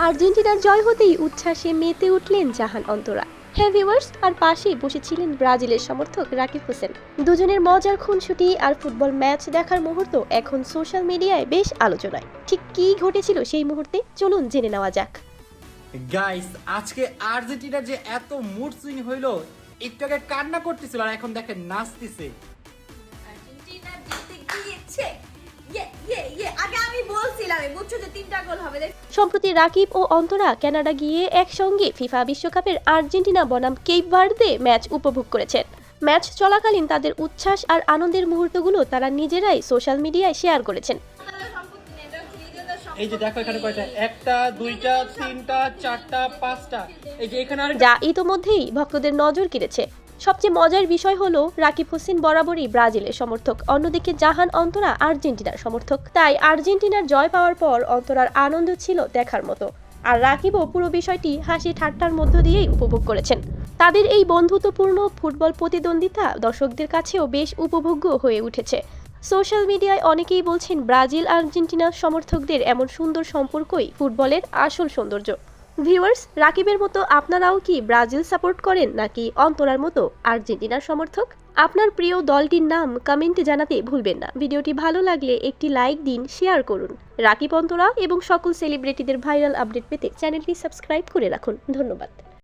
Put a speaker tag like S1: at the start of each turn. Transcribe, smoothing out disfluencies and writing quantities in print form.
S1: আর্জেন্টিনার জয় হতেই উচ্ছ্বাসে মেতে উঠলেন জাহান অন্তরা। হ্যাঁ ভিউয়ার্স, আর পাশেই বসেছিলেন ব্রাজিলের সমর্থক রাকিব হোসেন। দুজনের মজার খুনসুটি আর ফুটবল ম্যাচ দেখার মুহূর্ত এখন সোশ্যাল মিডিয়ায় বেশ আলোচনায়। ঠিক কী ঘটেছিল সেই মুহূর্তে, চলুন জেনে নেওয়া যাক।
S2: গাইস, আজকে আর্জেন্টিনার যে এত মুড সুইং হইলো, একটু আগে কান্না করতেছিল আর এখন দেখেন নাচতেছে।
S3: আর্জেন্টিনা জিতে গিয়েছে। আগে আমি বলছিলাম বুঝছো যে 3টা গোল হবে।
S1: সম্প্রতি রাকিব ও অন্তরা কানাডা গিয়ে একসঙ্গে ফিফা বিশ্বকাপের আর্জেন্টিনা বনাম কেপ ভার্দে ম্যাচ উপভোগ করেছেন। ম্যাচ চলাকালীন তাদের উচ্ছ্বাস আর আনন্দের মুহূর্তগুলো তারা নিজেরাই সোশ্যাল মিডিয়ায় শেয়ার করেছেন।
S2: এই যে দেখো এখানে কয়টা, 1টা 2টা 3টা 4টা 5টা, এই যে এখানে আর
S1: যা ইতোমধ্যেই ভক্তদের নজর কেড়েছে। সবচেয়ে মজার বিষয় হলো রাকিব হোসেন বরাবরই ব্রাজিলের সমর্থক, অন্যদিকে জাহান অন্তরা আর্জেন্টিনার সমর্থক। তাই আর্জেন্টিনার জয় পাওয়ার পর অন্তরার আনন্দ ছিল দেখার মতো, আর রাকিবও পুরো বিষয়টি হাসি ঠাট্টার মধ্য দিয়েই উপভোগ করেছেন। তাদের এই বন্ধুত্বপূর্ণ ফুটবল প্রতিদ্বন্দ্বিতা দর্শকদের কাছেও বেশ উপভোগ্য হয়ে উঠেছে। সোশ্যাল মিডিয়ায় অনেকেই বলছেন ব্রাজিল আর্জেন্টিনা সমর্থকদের এমন সুন্দর সম্পর্কই ফুটবলের আসল সৌন্দর্য। ভিউয়ার্স, রাকিবের মতো আপনারাও কি ব্রাজিল সাপোর্ট করেন নাকি অন্তরার মতো আর্জেন্টিনার সমর্থক? আপনার প্রিয় দলটির নাম কমেন্টে জানাতে ভুলবেন না। ভিডিওটি ভালো লাগলে একটি লাইক দিন, শেয়ার করুন। রাকিব, অন্তরা এবং সকল সেলিব্রিটিদের ভাইরাল আপডেট পেতে চ্যানেলটি সাবস্ক্রাইব করে রাখুন। ধন্যবাদ।